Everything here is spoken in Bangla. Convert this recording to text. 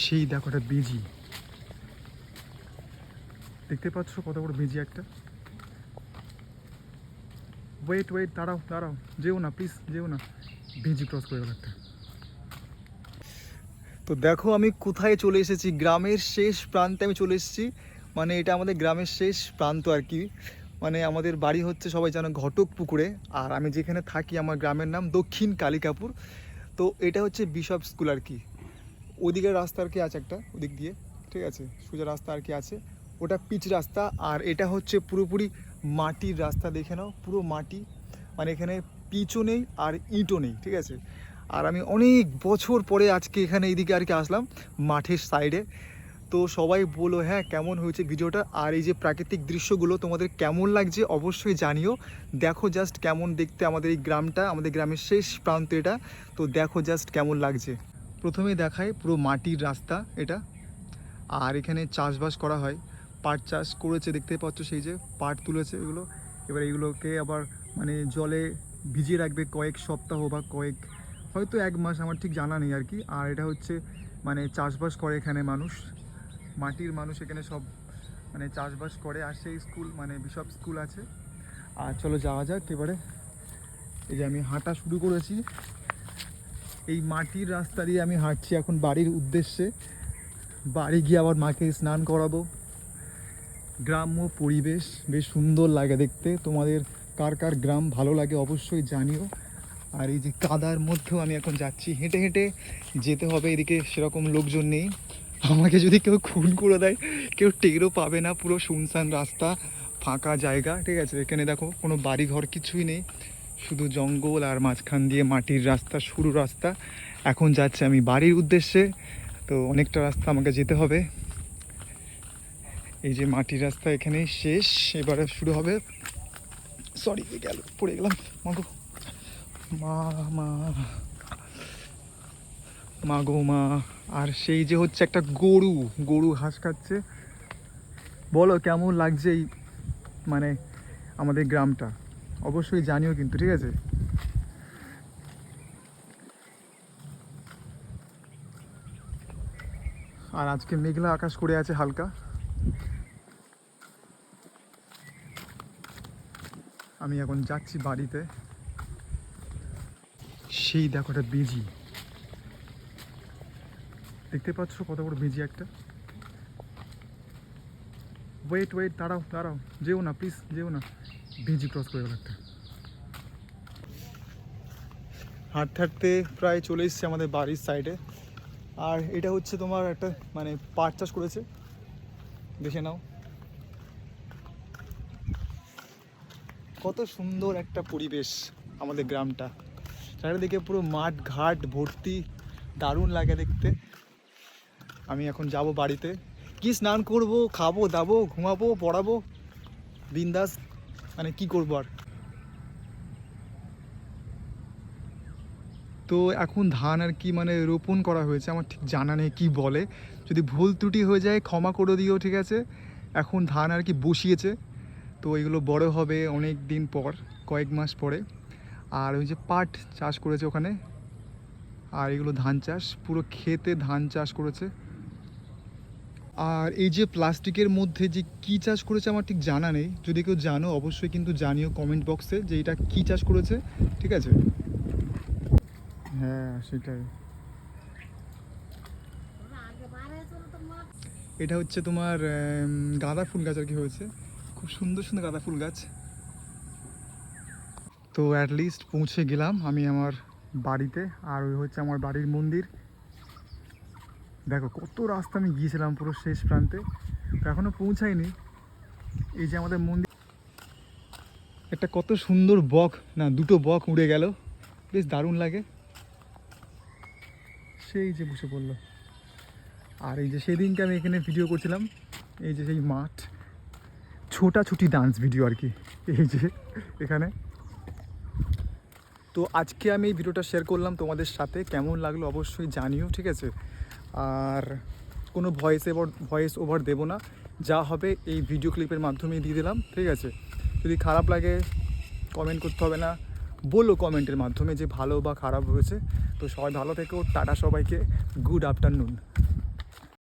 সেই দেখো একটা বেজি, দেখতে পাচ্ছ কত বড় বেজি একটা। ওয়েট ওয়েট, দাঁড়াও দাঁড়াও, যেও না প্লিজ, যেও না, বেজি ক্রস করে গেল একটা। তো দেখো আমি কোথায় চলে এসেছি, গ্রামের শেষ প্রান্তে আমি চলে এসেছি। মানে এটা আমাদের গ্রামের শেষ প্রান্ত আর কি। মানে আমাদের বাড়ি হচ্ছে সবাই জানো ঘটক পুকুরে, আর আমি যেখানে থাকি আমার গ্রামের নাম দক্ষিণ কালিকাপুর। তো এটা হচ্ছে বিশপ স্কুল আর কি। ওদিকের রাস্তা আর কি আছে একটা, ওদিক দিয়ে ঠিক আছে, সোজা রাস্তা আর কি আছে, ওটা পিচ রাস্তা। আর এটা হচ্ছে পুরোপুরি মাটির রাস্তা, দেখে নাও পুরো মাটি। মানে এখানে পিচও নেই আর ইটও নেই, ঠিক আছে। আর আমি অনেক বছর পরে আজকে এখানে এইদিকে আর কি আসলাম, মাঠের সাইডে। তো সবাই বলো হ্যাঁ কেমন হয়েছে ভিডিওটা, আর এই যে প্রাকৃতিক দৃশ্যগুলো তোমাদের কেমন লাগছে অবশ্যই জানিও। দেখো জাস্ট কেমন দেখতে আমাদের এই গ্রামটা, আমাদের গ্রামের শেষ প্রান্ত এটা। তো দেখো জাস্ট কেমন লাগছে। প্রথমেই দেখায় পুরো মাটির রাস্তা এটা। আর এখানে চাষবাস করা হয়, পাট চাষ করেছে দেখতে পাচ্ছ, সেই যে পাট তুলেছে এগুলো। এবার এগুলোকে আবার মানে জলে ভিজিয়ে রাখবে কয়েক সপ্তাহ বা কয়েক, হয়তো এক মাস, আমার ঠিক জানা নেই আর কি। আর এটা হচ্ছে মানে চাষবাস করে এখানে মানুষ, মাটির মানুষ এখানে সব মানে চাষবাস করে। আর সেই স্কুল মানে বিশপ স্কুল আছে। আর চলো যাওয়া যাক এবারে। এই যে আমি হাঁটা শুরু করেছি, এই মাটির রাস্তা দিয়ে আমি হাঁটছি এখন বাড়ির উদ্দেশ্যে। বাড়ি গিয়ে আবার মাকে স্নান করাবো। গ্রাম্য পরিবেশ বেশ সুন্দর লাগে দেখতে। তোমাদের কার কার গ্রাম ভালো লাগে অবশ্যই জানিও। আর এই যে কাদার মধ্যেও আমি এখন যাচ্ছি, হেঁটে হেঁটে যেতে হবে, এদিকে সেরকম লোকজন নেই। আমাকে যদি কেউ খুন করে দেয় কেউ টেরও পাবে না, পুরো শুনশান রাস্তা, ফাঁকা জায়গা, ঠিক আছে। এখানে দেখো কোনো বাড়ি ঘর কিছুই নেই, শুধু জঙ্গল আর মাঝখান দিয়ে মাটির রাস্তা, সরু রাস্তা। এখন যাচ্ছি আমি বাড়ির উদ্দেশ্যে, তো অনেকটা রাস্তা আমাকে যেতে হবে। এই যে মাটির রাস্তা এখানেই শেষ, এবারে শুরু হবে। সরি গেল, পড়ে গেলাম, মাগো মা, মা মা গো মা। আর সেই যে হচ্ছে একটা গরু, গরু ঘাস খাচ্ছে। বলো কেমন লাগছে এই মানে আমাদের গ্রামটা, অবশ্যই জানিও কিন্তু, ঠিক আছে। আর আজকে মেঘলা আকাশ করে আছে হালকা। আমি এখন যাচ্ছি বাড়িতে। সেই দেখো একটা বেজি, দেখতে পাচ্ছ কত বড় বেজি একটা। ওয়েট ওয়েট, দাঁড়াও দাঁড়াও, যেও না প্লিজ, যেও না, বেজি ক্রস করে গেল একটা। হাঁটতে হাঁটতে প্রায় চলে এসছে আমাদের বাড়ির সাইডে। আর এটা হচ্ছে তোমার একটা মানে পাট চাষ করেছে, দেখে নাও কত সুন্দর একটা পরিবেশ আমাদের গ্রামটা। চারিদিকে পুরো মাঠ ঘাট ভর্তি, দারুণ লাগে দেখতে। আমি এখন যাব বাড়িতে, কি স্নান করব, খাবো দাবো, ঘুমাবো, পড়াবো, বিন্দাস, মানে কি করবো আর। তো এখন ধান আর কি মানে রোপণ করা হয়েছে, আমার ঠিক জানা নেই কি বলে, যদি ভুল ত্রুটি হয়ে যায় ক্ষমা করে দিও, ঠিক আছে। এখন ধান আর কি বসিয়েছে, তো এগুলো বড় হবে অনেক দিন পর, কয়েক মাস পরে। আর ওই যে পাট চাষ করেছে ওখানে, আর এগুলো ধান চাষ, পুরো ক্ষেতে ধান চাষ করেছে। আর এই যে প্লাস্টিকের মধ্যে যে কী চাষ করেছে আমার ঠিক জানা নেই, যদি কেউ জানো অবশ্যই কিন্তু জানিও কমেন্ট বক্সে যে এটা কী চাষ করেছে, ঠিক আছে। হ্যাঁ সেটাই। এটা হচ্ছে তোমার গাঁদা ফুল গাছ আর কি হয়েছে, খুব সুন্দর সুন্দর গাঁদা ফুল গাছ। তো অ্যাটলিস্ট পৌঁছে গেলাম আমি আমার বাড়িতে। আর ওই হচ্ছে আমার বাড়ির মন্দির। দেখো কত রাস্তা আমি গিয়েছিলাম পুরো শেষ প্রান্তে, তো এখনও পৌঁছাইনি। এই যে আমাদের মন্দির, একটা কত সুন্দর বক, না দুটো বক উড়ে গেল, বেশ দারুণ লাগে। সেই যে বসে পড়লো। আর এই যে সেদিনকে আমি এখানে ভিডিও করছিলাম, এই যে সেই মাঠ, ছোটাছুটি ডান্স ভিডিও আর কি, এই যে এখানে। তো আজকে আমি এই ভিডিওটা শেয়ার করলাম তোমাদের সাথে, কেমন লাগলো অবশ্যই জানিও, ঠিক আছে। আর কোনো ভয়েস ওভার দেবো না, যা হবে এই ভিডিও ক্লিপের মাধ্যমেই দিয়ে দিলাম, ঠিক আছে। যদি খারাপ লাগে কমেন্ট করতে হবে না, বলো কমেন্টের মাধ্যমে যে ভালো বা খারাপ হয়েছে। তো সবাই ভালো থেকো, টাটা সবাইকে, গুড আফটারনুন।